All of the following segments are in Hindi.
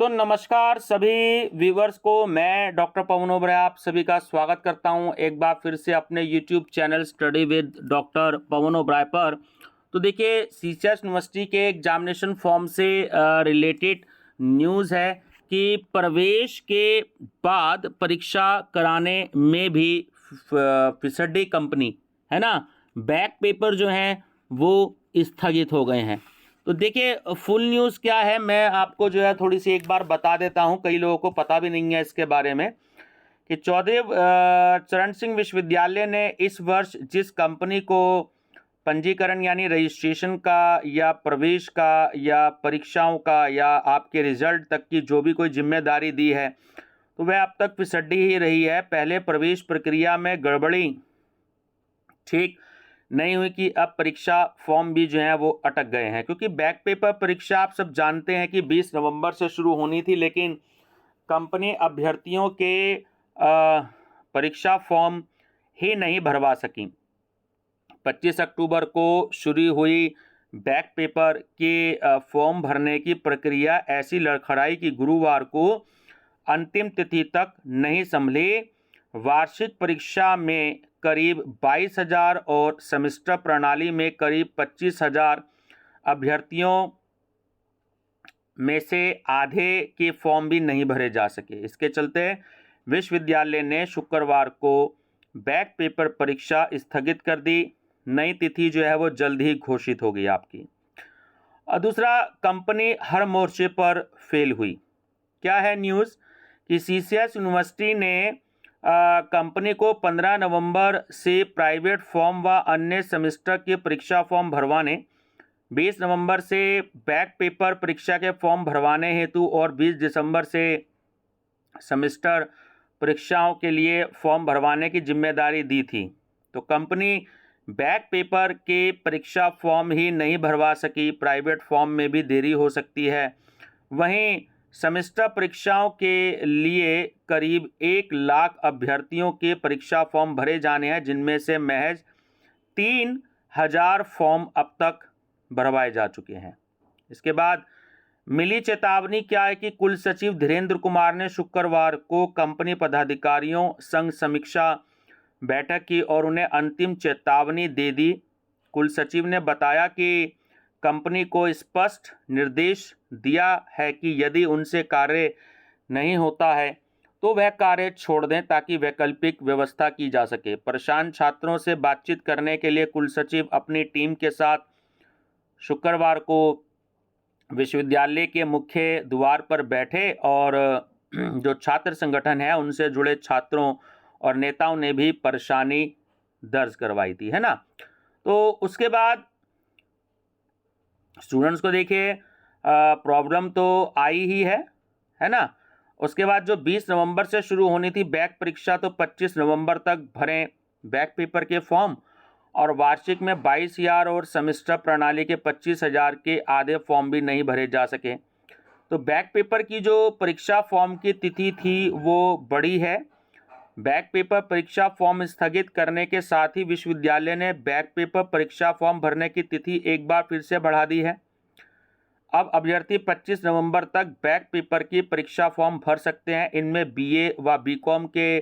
तो नमस्कार सभी व्यूवर्स को। मैं डॉक्टर पवन ओबराय आप सभी का स्वागत करता हूं एक बार फिर से अपने YouTube channel study with doctor Pawan Oberoi पर। तो देखिए, सीसीएस यूनिवर्सिटी के एग्जामिनेशन फॉर्म से रिलेटेड न्यूज़ है कि प्रवेश के बाद परीक्षा कराने में भी फिसड्डी कंपनी है ना, बैक पेपर जो हैं वो स्थगित हो गए हैं। तो देखिए, फुल न्यूज़ क्या है मैं आपको जो है थोड़ी सी एक बार बता देता हूं, कई लोगों को पता भी नहीं है इसके बारे में कि चौधरी चरण सिंह विश्वविद्यालय ने इस वर्ष जिस कंपनी को पंजीकरण यानी रजिस्ट्रेशन का या प्रवेश का या परीक्षाओं का या आपके रिजल्ट तक की जो भी कोई जिम्मेदारी दी है, तो वह अब तक फिसड्डी ही रही है। पहले प्रवेश प्रक्रिया में गड़बड़ी ठीक नहीं हुई कि अब परीक्षा फॉर्म भी जो है वो अटक गए हैं, क्योंकि बैक पेपर परीक्षा आप सब जानते हैं कि 20 नवंबर से शुरू होनी थी, लेकिन कंपनी अभ्यर्थियों के परीक्षा फॉर्म ही नहीं भरवा सकी। 25 अक्टूबर को शुरू हुई बैक पेपर के फॉर्म भरने की प्रक्रिया ऐसी लड़खड़ाई कि गुरुवार को अंतिम तिथि तक नहीं संभली। वार्षिक परीक्षा में करीब 22,000 और सेमेस्टर प्रणाली में करीब 25,000 अभ्यर्थियों में से आधे के फॉर्म भी नहीं भरे जा सके। इसके चलते विश्वविद्यालय ने शुक्रवार को बैक पेपर परीक्षा स्थगित कर दी। नई तिथि जो है वो जल्द ही घोषित होगी आपकी। और दूसरा, कंपनी हर मोर्चे पर फेल हुई। क्या है न्यूज़ कि सीसीएस यूनिवर्सिटी ने कंपनी को 15 नवंबर से प्राइवेट फॉर्म व अन्य सेमेस्टर के परीक्षा फॉर्म भरवाने, 20 नवंबर से बैक पेपर परीक्षा के फॉर्म भरवाने हेतु और 20 दिसंबर से सेमेस्टर परीक्षाओं के लिए फॉर्म भरवाने की जिम्मेदारी दी थी। तो कंपनी बैक पेपर के परीक्षा फॉर्म ही नहीं भरवा सकी। प्राइवेट फॉर्म में भी देरी हो सकती है। वहीं सेमेस्टर परीक्षाओं के लिए करीब 1 लाख अभ्यर्थियों के परीक्षा फॉर्म भरे जाने हैं, जिनमें से महज 3,000 फॉर्म अब तक भरवाए जा चुके हैं। इसके बाद मिली चेतावनी क्या है कि कुल सचिव धीरेन्द्र कुमार ने शुक्रवार को कंपनी पदाधिकारियों संग समीक्षा बैठक की और उन्हें अंतिम चेतावनी दे दी। कुल सचिव ने बताया कि कंपनी को स्पष्ट निर्देश दिया है कि यदि उनसे कार्य नहीं होता है तो वह कार्य छोड़ दें ताकि वैकल्पिक व्यवस्था की जा सके। परेशान छात्रों से बातचीत करने के लिए कुल सचिव अपनी टीम के साथ शुक्रवार को विश्वविद्यालय के मुख्य द्वार पर बैठे और जो छात्र संगठन है उनसे जुड़े छात्रों और नेताओं ने भी परेशानी दर्ज करवाई थी, है ना। तो उसके बाद स्टूडेंट्स को देखिए प्रॉब्लम तो आई ही है ना। उसके बाद जो 20 नवंबर से शुरू होनी थी बैक परीक्षा, तो 25 नवंबर तक भरें बैक पेपर के फॉर्म, और वार्षिक में 22,000 और सेमेस्टर प्रणाली के 25,000 के आधे फॉर्म भी नहीं भरे जा सके। तो बैक पेपर की जो परीक्षा फॉर्म की तिथि थी वो बढ़ी है। बैक पेपर परीक्षा फॉर्म स्थगित करने के साथ ही विश्वविद्यालय ने बैक पेपर परीक्षा फॉर्म भरने की तिथि एक बार फिर से बढ़ा दी है। अब अभ्यर्थी 25 नवंबर तक बैक पेपर की परीक्षा फॉर्म भर सकते हैं। इनमें बीए व बीकॉम के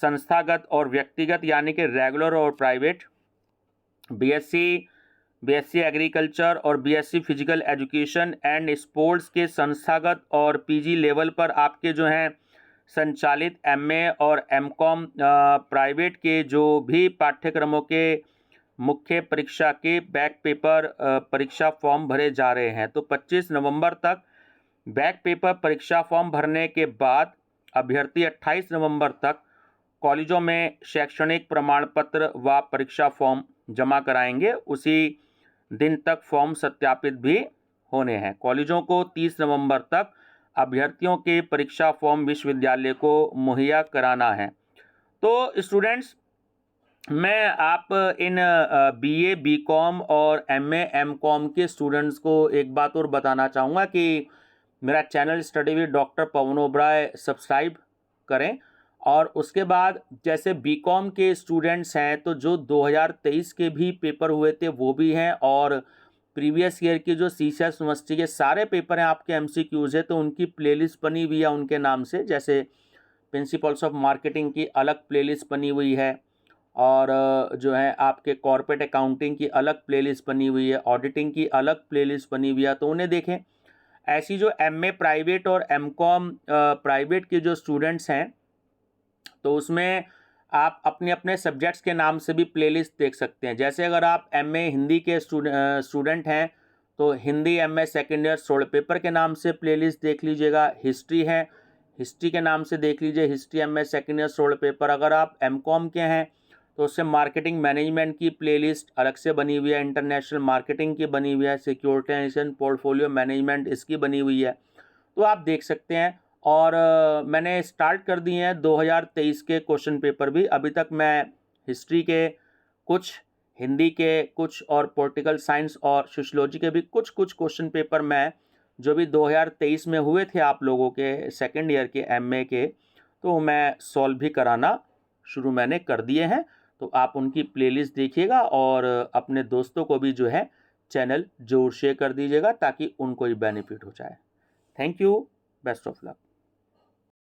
संस्थागत और व्यक्तिगत यानी कि रेगुलर और प्राइवेट, बीएससी एग्रीकल्चर और BSc physical education and sports के संस्थागत और पीजी लेवल पर आपके जो हैं संचालित एमए और एमकॉम प्राइवेट के जो भी पाठ्यक्रमों के मुख्य परीक्षा के बैक पेपर परीक्षा फॉर्म भरे जा रहे हैं। तो 25 नवंबर तक बैक पेपर परीक्षा फॉर्म भरने के बाद अभ्यर्थी 28 नवंबर तक कॉलेजों में शैक्षणिक प्रमाण पत्र व परीक्षा फॉर्म जमा कराएंगे। उसी दिन तक फॉर्म सत्यापित भी होने हैं। कॉलेजों को 30 नवंबर तक अभ्यर्थियों के परीक्षा फॉर्म विश्वविद्यालय को मुहैया कराना है। तो स्टूडेंट्स, मैं आप इन बीए बीकॉम और एमए एमकॉम के स्टूडेंट्स को एक बात और बताना चाहूँगा कि मेरा channel study with doctor Pawan Oberoi subscribe करें। और उसके बाद जैसे बीकॉम के स्टूडेंट्स हैं तो जो 2023 के भी पेपर हुए थे वो भी हैं, और प्रीवियस ईयर की जो सीसीएस यूनिवर्सिटी के सारे पेपर हैं आपके एमसीक्यूज है, तो उनकी प्लेलिस्ट बनी हुई है उनके नाम से। जैसे प्रिंसिपल्स ऑफ मार्केटिंग की अलग प्लेलिस्ट बनी हुई है, और जो है आपके कॉर्पोरेट अकाउंटिंग की अलग प्लेलिस्ट बनी हुई है, ऑडिटिंग की अलग प्लेलिस्ट बनी हुई है, तो उन्हें देखें। ऐसी जो एमए प्राइवेट और एमकॉम प्राइवेट के जो स्टूडेंट्स हैं, तो उसमें आप अपने अपने सब्जेक्ट्स के नाम से भी प्लेलिस्ट देख सकते हैं। जैसे अगर आप एमए हिंदी के स्टूडेंट हैं, तो Hindi MA second year solved paper के नाम से प्लेलिस्ट देख लीजिएगा। हिस्ट्री है, हिस्ट्री के नाम से देख लीजिए history MA second year solved paper. अगर आप एमकॉम के हैं तो उससे मार्केटिंग मैनेजमेंट की प्लेलिस्ट अलग से बनी हुई है, इंटरनेशनल मार्केटिंग की बनी हुई है, सिक्योरिटाइजेशन पोर्टफोलियो मैनेजमेंट इसकी बनी हुई है, तो आप देख सकते हैं। और मैंने स्टार्ट कर दिए हैं 2023 के क्वेश्चन पेपर भी। अभी तक मैं हिस्ट्री के कुछ, हिंदी के कुछ और पॉलिटिकल साइंस और सोशियोलॉजी के भी कुछ क्वेश्चन पेपर मैं जो भी 2023 में हुए थे आप लोगों के सेकेंड ईयर के एमए के, तो मैं सॉल्व भी कराना शुरू मैंने कर दिए हैं। तो आप उनकी प्लेलिस्ट देखिएगा और अपने दोस्तों को भी जो है चैनल जरूर शेयर कर दीजिएगा ताकि उनको भी बेनिफिट हो जाए। Thank you, best of luck.